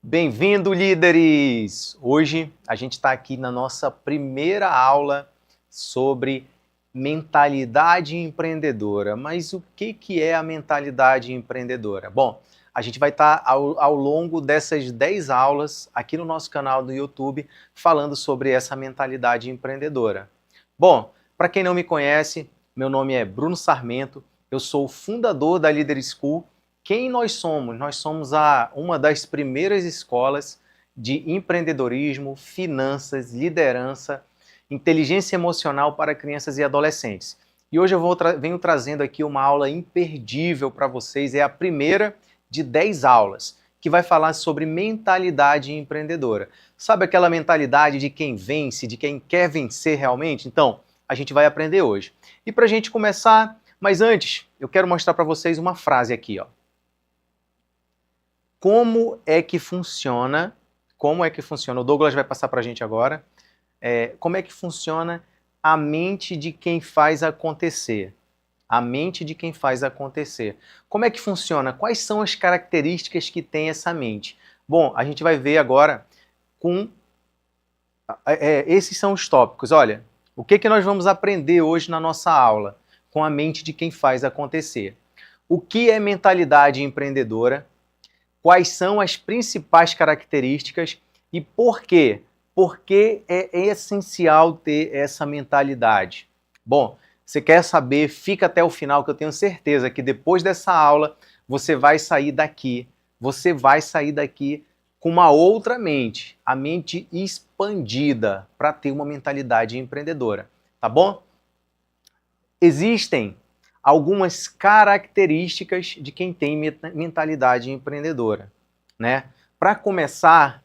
Bem-vindo, líderes! Hoje a gente está aqui na nossa primeira aula sobre mentalidade empreendedora. Mas o que é a mentalidade empreendedora? Bom, a gente vai estar ao longo dessas 10 aulas aqui no nosso canal do YouTube falando sobre essa mentalidade empreendedora. Bom, para quem não me conhece, meu nome é Bruno Sarmento, eu sou o fundador da Leader School. Quem nós somos? Nós somos uma das primeiras escolas de empreendedorismo, finanças, liderança, inteligência emocional para crianças e adolescentes. E hoje eu venho trazendo aqui uma aula imperdível para vocês, é a primeira de 10 aulas, que vai falar sobre mentalidade empreendedora. Sabe aquela mentalidade de quem vence, de quem quer vencer realmente? Então, a gente vai aprender hoje. E para a gente começar, mas antes, eu quero mostrar para vocês uma frase aqui, ó. Como é que funciona? O Douglas vai passar para a gente agora. Como é que funciona a mente de quem faz acontecer? A mente de quem faz acontecer. Como é que funciona? Quais são as características que tem essa mente? Bom, a gente vai ver agora com... esses são os tópicos. Olha, o que nós vamos aprender hoje na nossa aula com a mente de quem faz acontecer? O que é mentalidade empreendedora? Quais são as principais características e por quê? Por que é essencial ter essa mentalidade? Bom, você quer saber? Fica até o final, que eu tenho certeza que depois dessa aula você vai sair daqui com uma outra mente, a mente expandida para ter uma mentalidade empreendedora, tá bom? Existem algumas características de quem tem mentalidade empreendedora, né? Para começar,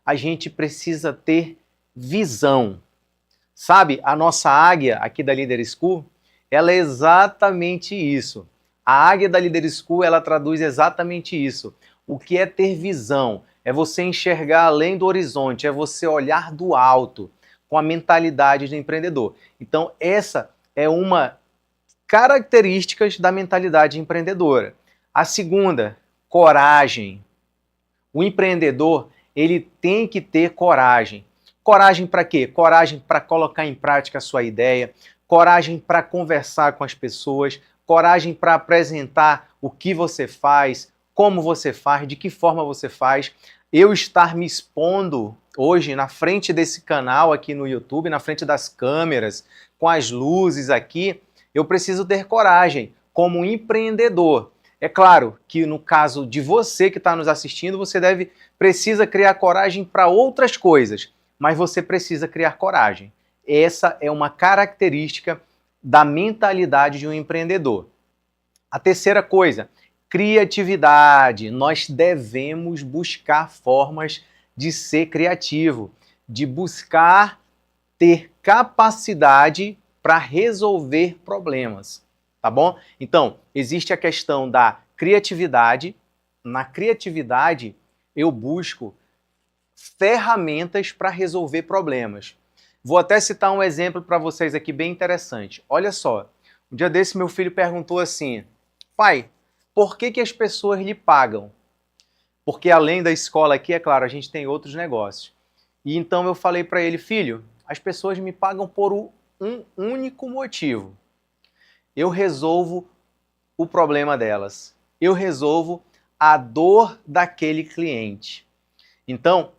a gente precisa ter visão. Sabe, a nossa águia aqui da Leader School, ela é exatamente isso. A águia da Leader School, ela traduz exatamente isso. O que é ter visão? É você enxergar além do horizonte, é você olhar do alto, com a mentalidade do empreendedor. Então, essa é uma características da mentalidade empreendedora. A segunda, coragem. O empreendedor, ele tem que ter coragem. Coragem para quê? Coragem para colocar em prática a sua ideia, coragem para conversar com as pessoas, coragem para apresentar o que você faz, como você faz, de que forma você faz. Eu estar me expondo hoje na frente desse canal aqui no YouTube, na frente das câmeras, com as luzes aqui, eu preciso ter coragem como empreendedor. É claro que no caso de você que está nos assistindo, você precisa criar coragem para outras coisas, mas você precisa criar coragem. Essa é uma característica da mentalidade de um empreendedor. A terceira coisa, criatividade. Nós devemos buscar formas de ser criativo, de buscar ter capacidade para resolver problemas, tá bom? Então, existe a questão da criatividade. Na criatividade, eu busco ferramentas para resolver problemas. Vou até citar um exemplo para vocês aqui bem interessante. Olha só, um dia desse meu filho perguntou assim: pai, por que as pessoas lhe pagam? Porque além da escola aqui, é claro, a gente tem outros negócios. E então eu falei para ele: filho, as pessoas me pagam por um único motivo. Eu resolvo o problema delas. Eu resolvo a dor daquele cliente. Então,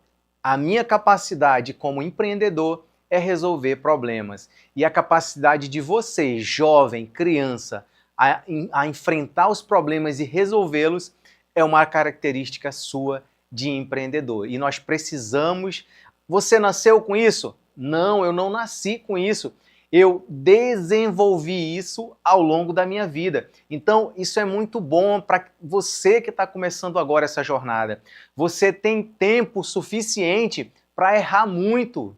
a minha capacidade como empreendedor é resolver problemas. E a capacidade de você, jovem, criança, a enfrentar os problemas e resolvê-los é uma característica sua de empreendedor. E nós precisamos... Você nasceu com isso? Não, eu não nasci com isso. Eu desenvolvi isso ao longo da minha vida. Então, isso é muito bom para você que está começando agora essa jornada. Você tem tempo suficiente para errar muito.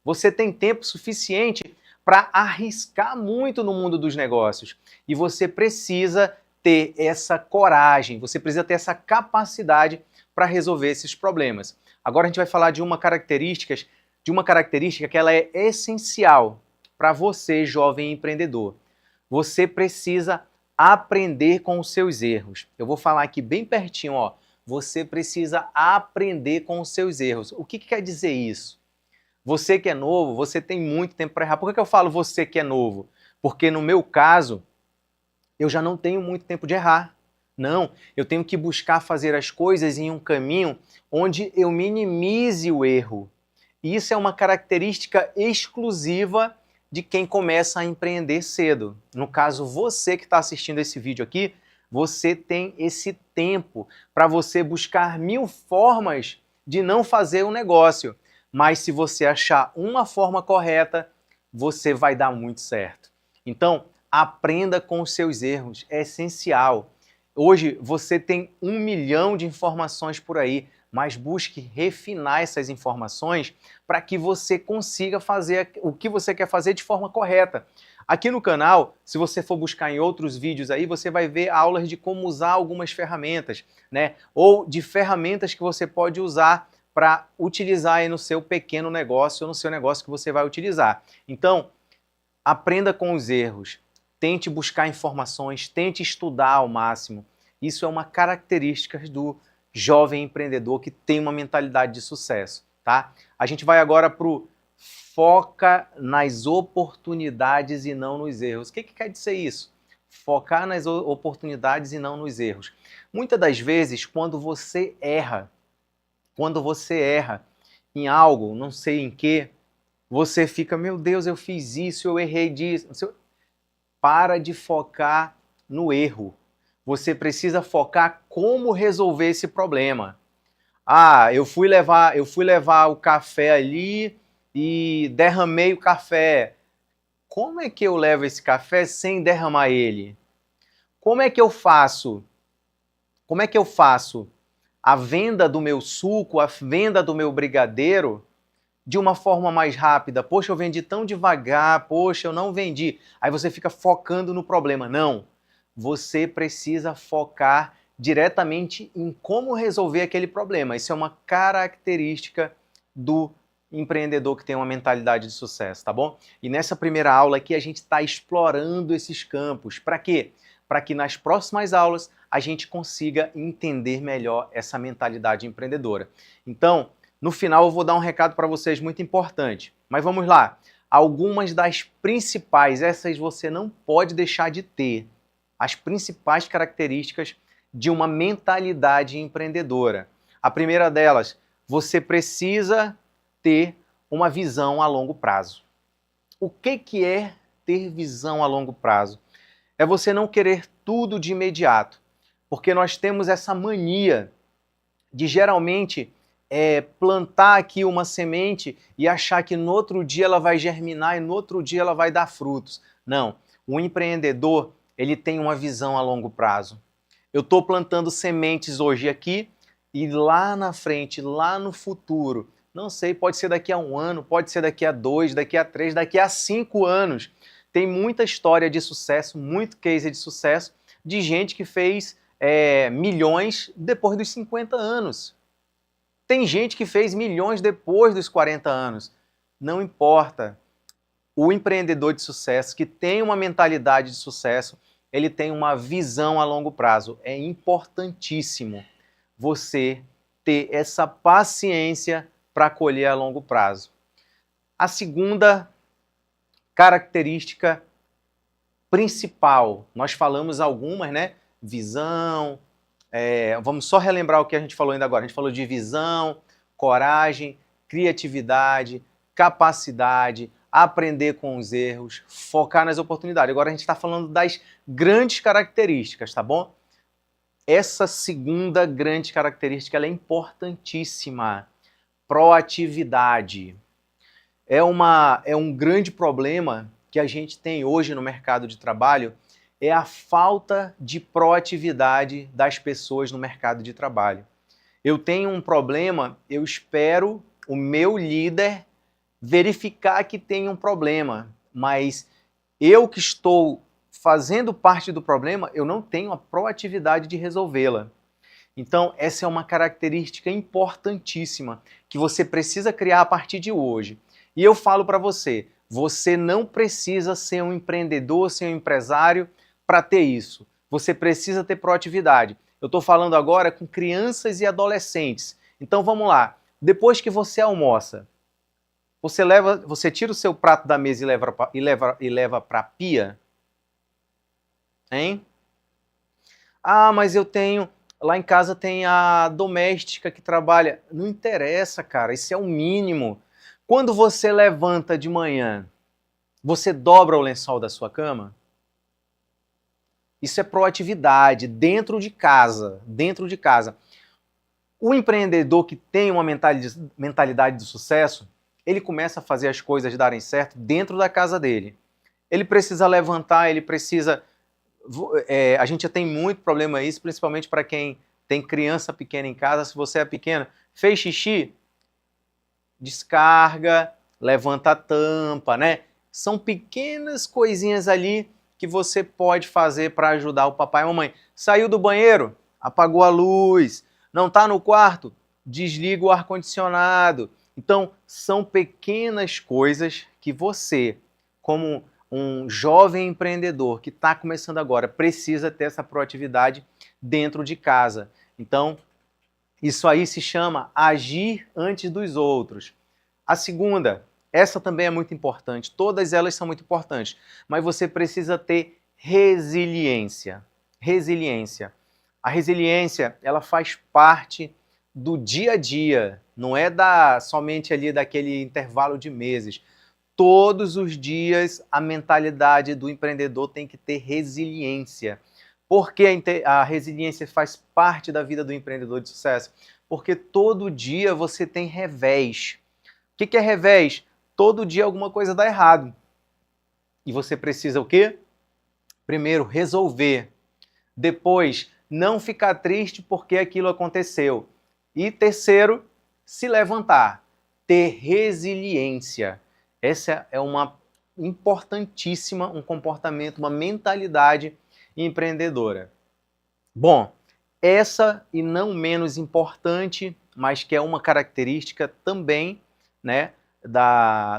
Você tem tempo suficiente para arriscar muito no mundo dos negócios. E você precisa ter essa coragem, você precisa ter essa capacidade para resolver esses problemas. Agora a gente vai falar de uma característica que ela é essencial para você, jovem empreendedor. Você precisa aprender com os seus erros. Eu vou falar aqui bem pertinho, ó. Você precisa aprender com os seus erros. O que quer dizer isso? Você que é novo, você tem muito tempo para errar. Por que eu falo você que é novo? Porque no meu caso, eu já não tenho muito tempo de errar. Não, eu tenho que buscar fazer as coisas em um caminho onde eu minimize o erro. E isso é uma característica exclusiva de quem começa a empreender cedo. No caso, você que está assistindo esse vídeo aqui, você tem esse tempo para você buscar 1000 formas de não fazer um negócio. Mas se você achar uma forma correta, você vai dar muito certo. Então, aprenda com os seus erros, é essencial. Hoje você tem 1 milhão de informações por aí, mas busque refinar essas informações para que você consiga fazer o que você quer fazer de forma correta. Aqui no canal, se você for buscar em outros vídeos aí, você vai ver aulas de como usar algumas ferramentas, né? Ou de ferramentas que você pode usar para utilizar aí no seu pequeno negócio ou no seu negócio que você vai utilizar. Então, aprenda com os erros, tente buscar informações, tente estudar ao máximo. Isso é uma característica do jovem empreendedor que tem uma mentalidade de sucesso, tá? A gente vai agora para o foca nas oportunidades e não nos erros. O que quer dizer isso? Focar nas oportunidades e não nos erros. Muitas das vezes, quando você erra em algo, não sei em que, você fica, meu Deus, eu fiz isso, eu errei disso. Para de focar no erro. Você precisa focar como resolver esse problema. Ah, eu fui levar o café ali e derramei o café. Como é que eu levo esse café sem derramar ele? Como é que eu faço? Como é que eu faço a venda do meu suco, a venda do meu brigadeiro de uma forma mais rápida? Poxa, eu vendi tão devagar, poxa, eu não vendi. Aí você fica focando no problema. Não, você precisa focar diretamente em como resolver aquele problema. Isso é uma característica do empreendedor que tem uma mentalidade de sucesso, tá bom? E nessa primeira aula aqui a gente está explorando esses campos. Para quê? Para que nas próximas aulas a gente consiga entender melhor essa mentalidade empreendedora. Então, no final eu vou dar um recado para vocês muito importante. Mas vamos lá. Algumas das principais, essas você não pode deixar de ter. As principais características de uma mentalidade empreendedora. A primeira delas, você precisa ter uma visão a longo prazo. O que é ter visão a longo prazo? É você não querer tudo de imediato, porque nós temos essa mania de geralmente plantar aqui uma semente e achar que no outro dia ela vai germinar e no outro dia ela vai dar frutos. Não, o empreendedor ele tem uma visão a longo prazo. Eu estou plantando sementes hoje aqui e lá na frente, lá no futuro, não sei, pode ser daqui a 1 ano, pode ser daqui a 2, daqui a 3, daqui a 5 anos. Tem muita história de sucesso, muito case de sucesso, de gente que fez milhões depois dos 50 anos. Tem gente que fez milhões depois dos 40 anos. Não importa. O empreendedor de sucesso, que tem uma mentalidade de sucesso, ele tem uma visão a longo prazo. É importantíssimo você ter essa paciência para colher a longo prazo. A segunda característica principal, nós falamos algumas, né? Visão, vamos só relembrar o que a gente falou ainda agora. A gente falou de visão, coragem, criatividade, capacidade, aprender com os erros, focar nas oportunidades. Agora a gente está falando das grandes características, tá bom? Essa segunda grande característica ela é importantíssima. Proatividade. É um grande problema que a gente tem hoje no mercado de trabalho, é a falta de proatividade das pessoas no mercado de trabalho. Eu tenho um problema, eu espero o meu líder verificar que tem um problema, mas eu que estou fazendo parte do problema, eu não tenho a proatividade de resolvê-la. Então, essa é uma característica importantíssima que você precisa criar a partir de hoje. E eu falo para você, você não precisa ser um empreendedor, ser um empresário para ter isso. Você precisa ter proatividade. Eu estou falando agora com crianças e adolescentes. Então vamos lá. Depois que você almoça, você tira o seu prato da mesa e leva para a pia? Hein? Ah, mas eu tenho... Lá em casa tem a doméstica que trabalha. Não interessa, cara. Isso é o mínimo. Quando você levanta de manhã, você dobra o lençol da sua cama? Isso é proatividade, dentro de casa. Dentro de casa. O empreendedor que tem uma mentalidade de sucesso, ele começa a fazer as coisas darem certo dentro da casa dele. Ele precisa levantar, ele precisa... a gente já tem muito problema isso, principalmente para quem tem criança pequena em casa. Se você é pequeno, fez xixi, descarga, levanta a tampa, né? São pequenas coisinhas ali que você pode fazer para ajudar o papai e a mamãe. Saiu do banheiro, apagou a luz, não está no quarto, desliga o ar-condicionado. Então, são pequenas coisas que você, como um jovem empreendedor que está começando agora, precisa ter essa proatividade dentro de casa. Então, isso aí se chama agir antes dos outros. A segunda, essa também é muito importante, todas elas são muito importantes, mas você precisa ter resiliência. Resiliência. A resiliência, ela faz parte do dia a dia, não é somente ali daquele intervalo de meses. Todos os dias a mentalidade do empreendedor tem que ter resiliência. Por que a resiliência faz parte da vida do empreendedor de sucesso? Porque todo dia você tem revés. O que é revés? Todo dia alguma coisa dá errado. E você precisa o quê? Primeiro, resolver. Depois, não ficar triste porque aquilo aconteceu. E terceiro, se levantar. Ter resiliência. Essa é uma importantíssima, um comportamento, uma mentalidade empreendedora. Bom, essa e não menos importante, mas que é uma característica também, né,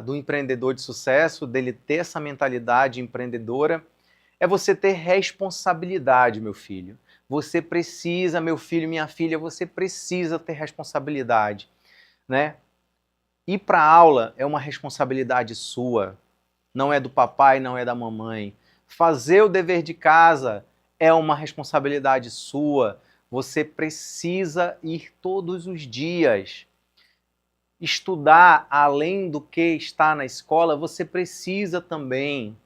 do empreendedor de sucesso, dele ter essa mentalidade empreendedora, é você ter responsabilidade, meu filho. Você precisa, meu filho, minha filha, você precisa ter responsabilidade, né? Ir para a aula é uma responsabilidade sua, não é do papai, não é da mamãe. Fazer o dever de casa é uma responsabilidade sua. Você precisa ir todos os dias. Estudar além do que está na escola, você precisa também.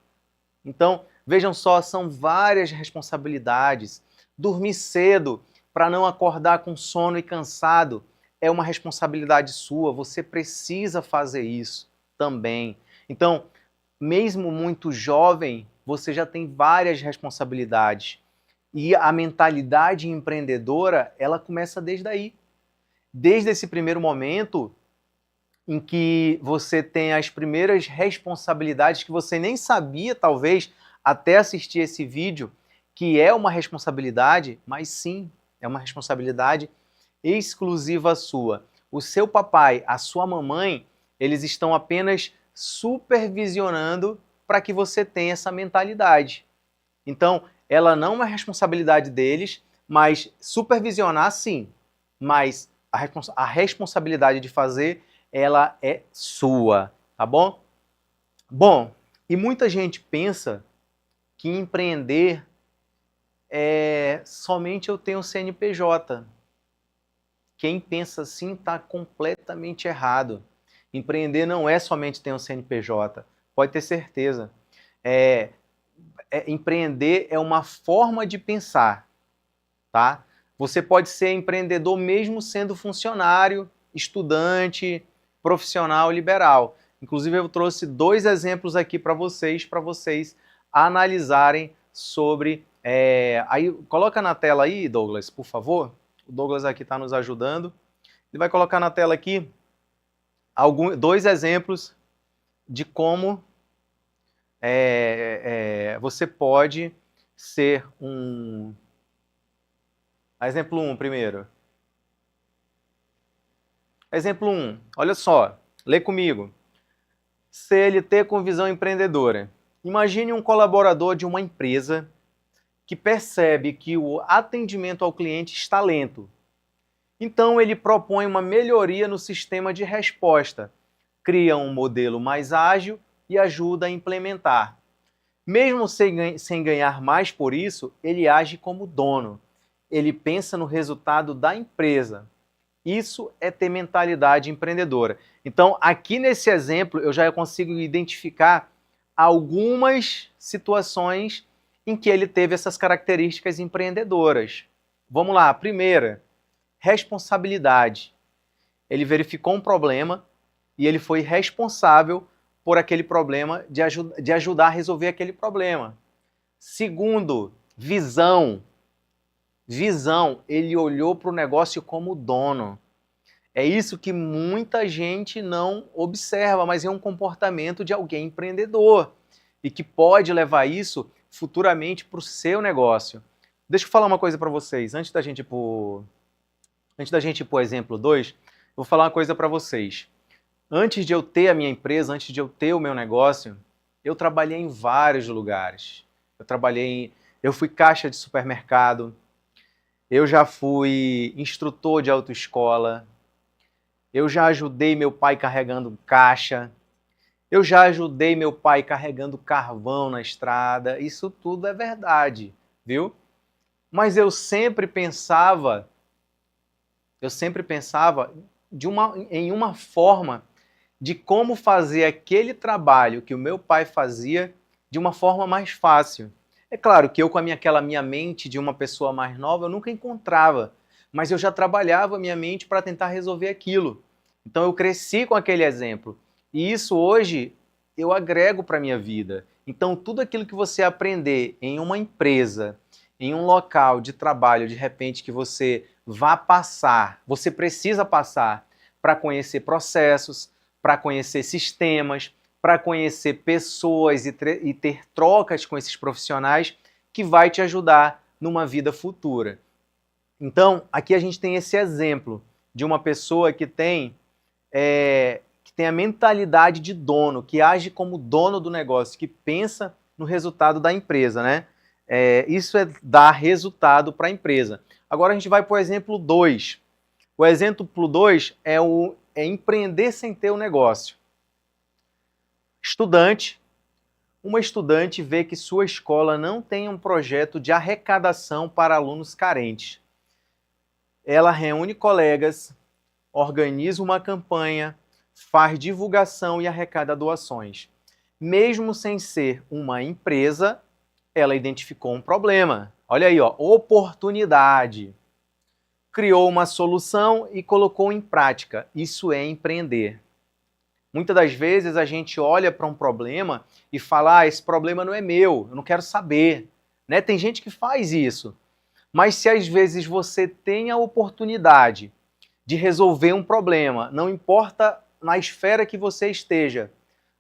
Então, vejam só, são várias responsabilidades. Dormir cedo para não acordar com sono e cansado é uma responsabilidade sua. Você precisa fazer isso também. Então, mesmo muito jovem, você já tem várias responsabilidades. E a mentalidade empreendedora, ela começa desde aí. Desde esse primeiro momento em que você tem as primeiras responsabilidades que você nem sabia, talvez, até assistir esse vídeo, que é uma responsabilidade, mas sim, é uma responsabilidade exclusiva sua. O seu papai, a sua mamãe, eles estão apenas supervisionando para que você tenha essa mentalidade. Então, ela não é responsabilidade deles, mas supervisionar sim, mas a responsabilidade de fazer, ela é sua, tá bom? Bom, e muita gente pensa que empreender é somente eu tenho CNPJ. Quem pensa assim está completamente errado. Empreender não é somente ter um CNPJ, pode ter certeza. Empreender é uma forma de pensar, tá? Você pode ser empreendedor mesmo sendo funcionário, estudante, profissional liberal. Inclusive eu trouxe 2 exemplos aqui para vocês analisarem sobre... aí, coloca na tela aí, Douglas, por favor. O Douglas aqui está nos ajudando. Ele vai colocar na tela aqui 2 exemplos de como você pode ser um... Exemplo 1 primeiro. Exemplo 1, olha só, lê comigo. CLT com visão empreendedora. Imagine um colaborador de uma empresa que percebe que o atendimento ao cliente está lento. Então ele propõe uma melhoria no sistema de resposta, cria um modelo mais ágil e ajuda a implementar. Mesmo sem ganhar mais por isso, ele age como dono. Ele pensa no resultado da empresa. Isso é ter mentalidade empreendedora. Então, aqui nesse exemplo, eu já consigo identificar algumas situações em que ele teve essas características empreendedoras. Vamos lá, a primeira, responsabilidade. Ele verificou um problema e ele foi responsável por aquele problema, de ajudar a resolver aquele problema. Segundo, visão. Visão, ele olhou para o negócio como dono. É isso que muita gente não observa, mas é um comportamento de alguém empreendedor e que pode levar isso futuramente para o seu negócio. Deixa eu falar uma coisa para vocês, antes da gente ir para o exemplo 2, eu vou falar uma coisa para vocês. Antes de eu ter a minha empresa, antes de eu ter o meu negócio, eu trabalhei em vários lugares. Eu fui caixa de supermercado, eu já fui instrutor de autoescola, eu já ajudei meu pai carregando caixa, eu já ajudei meu pai carregando carvão na estrada, isso tudo é verdade, viu? Mas eu sempre pensava em uma forma de como fazer aquele trabalho que o meu pai fazia de uma forma mais fácil. É claro que eu, com aquela minha mente de uma pessoa mais nova, eu nunca encontrava, mas eu já trabalhava a minha mente para tentar resolver aquilo. Então eu cresci com aquele exemplo. E isso hoje eu agrego para a minha vida. Então tudo aquilo que você aprender em uma empresa, em um local de trabalho, de repente que você você precisa passar para conhecer processos, para conhecer sistemas, para conhecer pessoas e ter trocas com esses profissionais que vai te ajudar numa vida futura. Então, aqui a gente tem esse exemplo de uma pessoa que tem a mentalidade de dono, que age como dono do negócio, que pensa no resultado da empresa, né? Isso é dar resultado para a empresa. Agora a gente vai para o exemplo 2. O exemplo 2 é empreender sem ter o negócio. Uma estudante vê que sua escola não tem um projeto de arrecadação para alunos carentes. Ela reúne colegas, organiza uma campanha, faz divulgação e arrecada doações. Mesmo sem ser uma empresa, ela identificou um problema. Olha aí, ó, oportunidade. Criou uma solução e colocou em prática. Isso é empreender. Muitas das vezes a gente olha para um problema e fala, esse problema não é meu, eu não quero saber. Né? Tem gente que faz isso. Mas se às vezes você tem a oportunidade de resolver um problema, não importa na esfera que você esteja,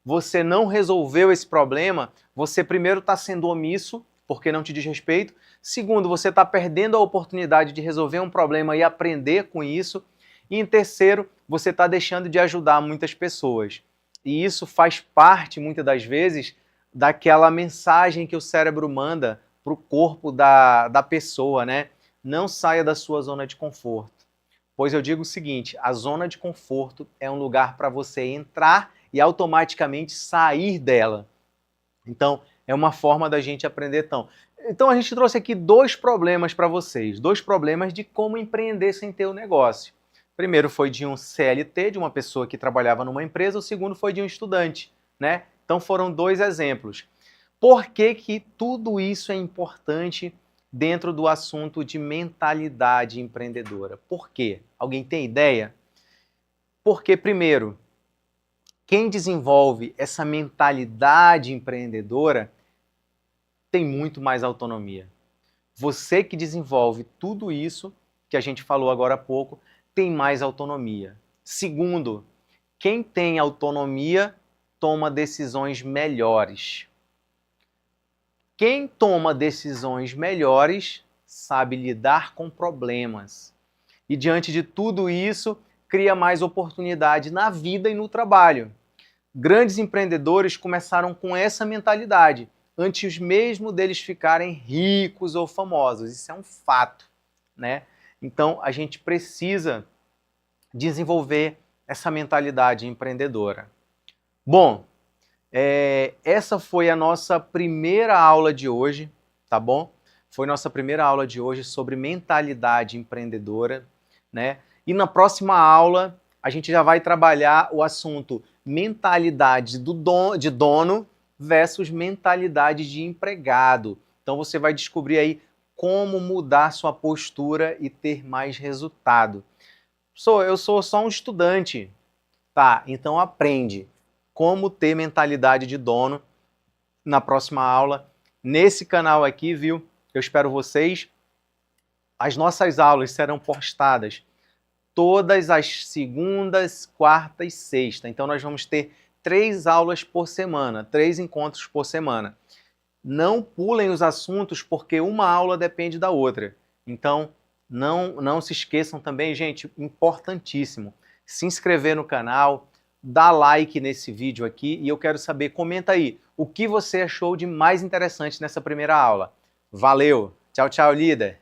você não resolveu esse problema, você primeiro está sendo omisso, porque não te diz respeito. Segundo, você está perdendo a oportunidade de resolver um problema e aprender com isso. E em terceiro, você está deixando de ajudar muitas pessoas. E isso faz parte, muitas das vezes, daquela mensagem que o cérebro manda para o corpo da pessoa, né? Não saia da sua zona de conforto. Pois eu digo o seguinte, a zona de conforto é um lugar para você entrar e automaticamente sair dela. Então, é uma forma da gente aprender. Então a gente trouxe aqui 2 problemas para vocês, 2 problemas de como empreender sem ter o negócio. O primeiro foi de um CLT, de uma pessoa que trabalhava numa empresa, o segundo foi de um estudante, né? Então foram 2 exemplos. Por que que tudo isso é importante dentro do assunto de mentalidade empreendedora? Por quê? Alguém tem ideia? Porque, primeiro, quem desenvolve essa mentalidade empreendedora tem muito mais autonomia. Você que desenvolve tudo isso que a gente falou agora há pouco, tem mais autonomia. Segundo, quem tem autonomia toma decisões melhores. Quem toma decisões melhores sabe lidar com problemas. E diante de tudo isso, cria mais oportunidade na vida e no trabalho. Grandes empreendedores começaram com essa mentalidade. antes mesmo deles ficarem ricos ou famosos. Isso é um fato, né? Então, a gente precisa desenvolver essa mentalidade empreendedora. Bom, essa foi a nossa primeira aula de hoje, tá bom? Foi nossa primeira aula de hoje sobre mentalidade empreendedora, né? E na próxima aula a gente já vai trabalhar o assunto mentalidade de dono versus mentalidade de empregado. Então você vai descobrir aí como mudar sua postura e ter mais resultado. Eu sou só um estudante, tá? Então aprende como ter mentalidade de dono na próxima aula, nesse canal aqui, viu? Eu espero vocês. As nossas aulas serão postadas todas as segundas, quartas e sextas. Então nós vamos ter 3 aulas por semana, 3 encontros por semana. Não pulem os assuntos porque uma aula depende da outra. Então não se esqueçam também, gente, importantíssimo, se inscrever no canal, dá like nesse vídeo aqui e eu quero saber, comenta aí, o que você achou de mais interessante nessa primeira aula. Valeu! Tchau, tchau, líder!